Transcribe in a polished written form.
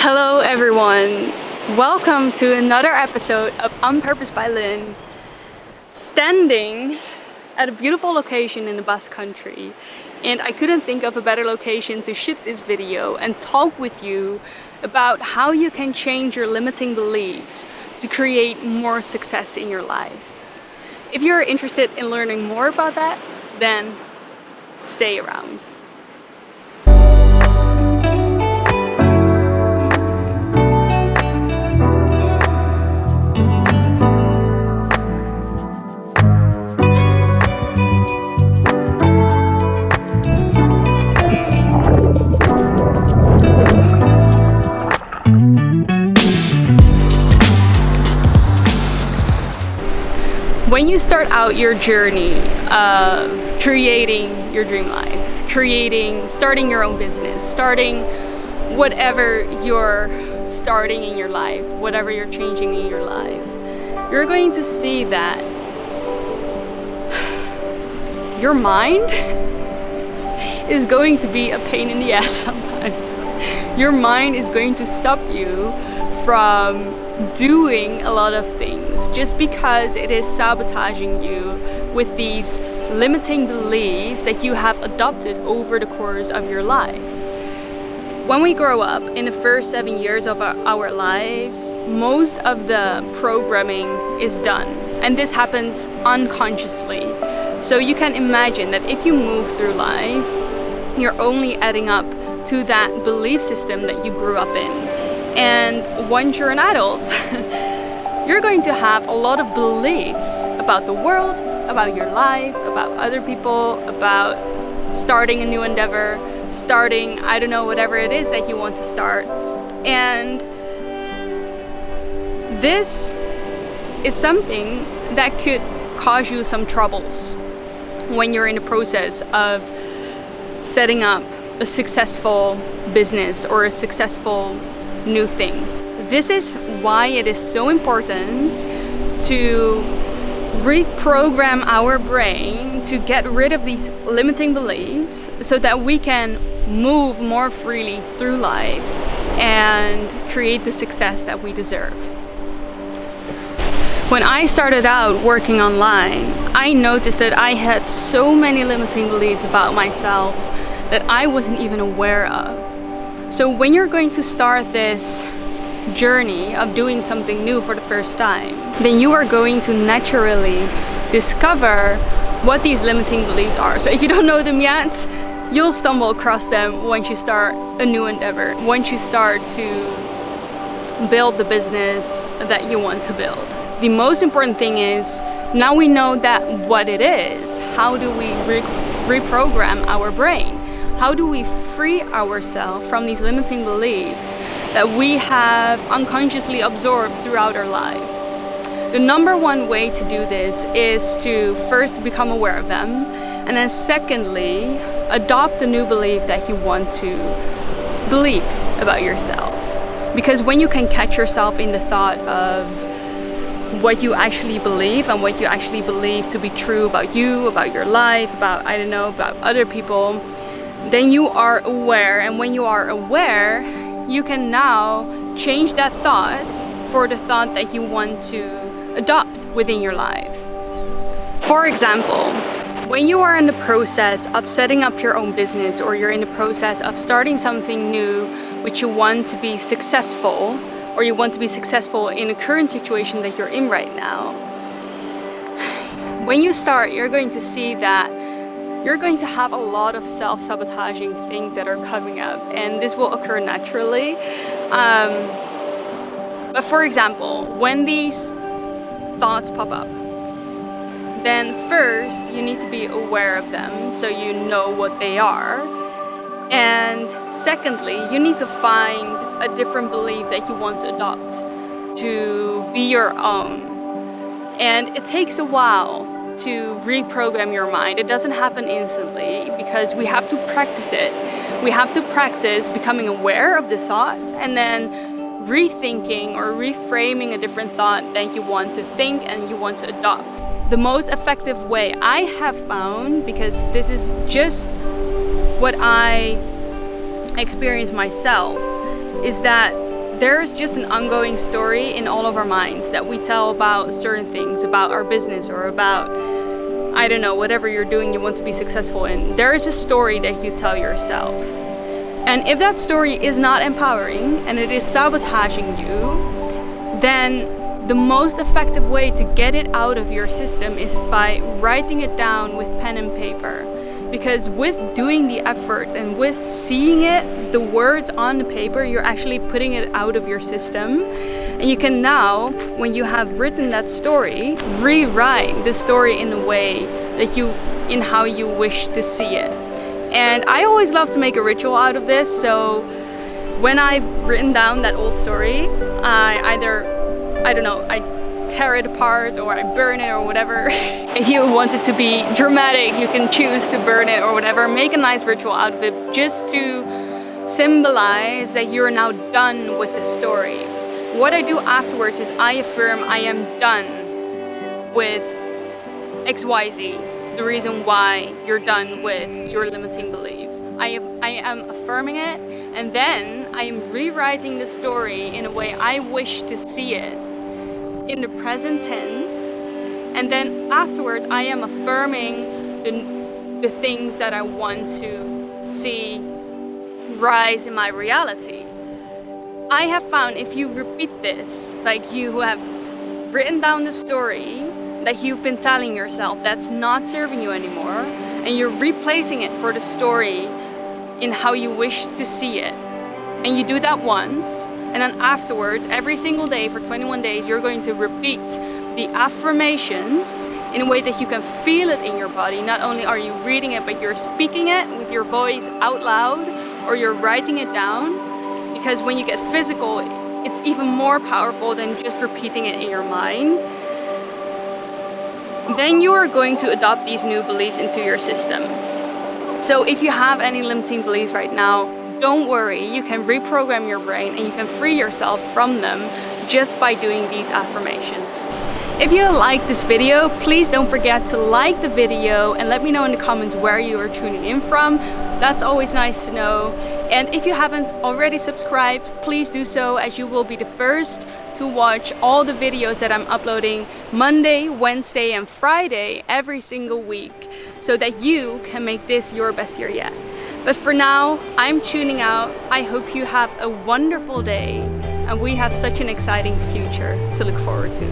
Hello everyone, welcome to another episode of On Purpose by Lynn. Standing at a beautiful location in the Basque Country, and I couldn't think of a better location to shoot this video and talk with you about how you can change your limiting beliefs to create more success in your life. If you're interested in learning more about that, then stay around. When you start out your journey of creating your dream life, starting your own business, starting whatever you're starting in your life, whatever you're changing in your life, you're going to see that your mind is going to be a pain in the ass sometimes. Your mind is going to stop you from doing a lot of things just because it is sabotaging you with these limiting beliefs that you have adopted over the course of your life. When we grow up, in the first 7 years of our lives, most of the programming is done, and this happens unconsciously. So you can imagine that if you move through life, you're only adding up to that belief system that you grew up in. And once you're an adult, you're going to have a lot of beliefs about the world, about your life, about other people, about starting a new endeavor, starting, I don't know, whatever it is that you want to start. And this is something that could cause you some troubles when you're in the process of setting up a successful business or a successful new thing. This is why it is so important to reprogram our brain to get rid of these limiting beliefs so that we can move more freely through life and create the success that we deserve. When I started out working online, I noticed that I had so many limiting beliefs about myself that I wasn't even aware of. So when you're going to start this journey of doing something new for the first time, then you are going to naturally discover what these limiting beliefs are. So if you don't know them yet, you'll stumble across them once you start a new endeavor, once you start to build the business that you want to build. The most important thing is, now we know that what it is, how do we reprogram our brain? How do we free ourselves from these limiting beliefs that we have unconsciously absorbed throughout our life? The number one way to do this is to first become aware of them, and then secondly, adopt the new belief that you want to believe about yourself. Because when you can catch yourself in the thought of what you actually believe and what you actually believe to be true about you, about your life, about, I don't know, about other people, then you are aware, and when you are aware, you can now change that thought for the thought that you want to adopt within your life. For example, when you are in the process of setting up your own business, or you're in the process of starting something new which you want to be successful, or you want to be successful in the current situation that you're in right now, when you start, you're going to see that you're going to have a lot of self-sabotaging things that are coming up, and this will occur naturally. But for example, when these thoughts pop up, then first you need to be aware of them so you know what they are. And secondly, you need to find a different belief that you want to adopt to be your own. And it takes a while to reprogram your mind. It doesn't happen instantly because we have to practice it. We have to practice becoming aware of the thought and then rethinking or reframing a different thought that you want to think and you want to adopt. The most effective way I have found, because this is just what I experienced myself, is that there's just an ongoing story in all of our minds that we tell about certain things, about our business or about, I don't know, whatever you're doing you want to be successful in. There is a story that you tell yourself. And if that story is not empowering and it is sabotaging you, then the most effective way to get it out of your system is by writing it down with pen and paper. Because with doing the effort and with seeing it, the words on the paper, you're actually putting it out of your system. And you can now, when you have written that story, rewrite the story in a way that in how you wish to see it. And I always love to make a ritual out of this. So when I've written down that old story, I tear it apart or I burn it or whatever. If you want it to be dramatic, you can choose to burn it or whatever. Make a nice ritual out of it just to symbolize that you're now done with the story. What I do afterwards is I affirm I am done with XYZ, the reason why you're done with your limiting belief. I am affirming it, and then I am rewriting the story in a way I wish to see it in the present tense, and then afterwards I am affirming the things that I want to see rise in my reality. I have found if you repeat this, like you have written down the story that you've been telling yourself that's not serving you anymore, and you're replacing it for the story in how you wish to see it, and you do that once, and then afterwards, every single day for 21 days, you're going to repeat the affirmations in a way that you can feel it in your body. Not only are you reading it, but you're speaking it with your voice out loud, or you're writing it down. Because when you get physical, it's even more powerful than just repeating it in your mind. Then you are going to adopt these new beliefs into your system. So if you have any limiting beliefs right now, don't worry, you can reprogram your brain and you can free yourself from them just by doing these affirmations. If you liked this video, please don't forget to like the video and let me know in the comments where you are tuning in from. That's always nice to know. And if you haven't already subscribed, please do so, as you will be the first to watch all the videos that I'm uploading Monday, Wednesday and Friday every single week, so that you can make this your best year yet. But for now, I'm tuning out. I hope you have a wonderful day and we have such an exciting future to look forward to.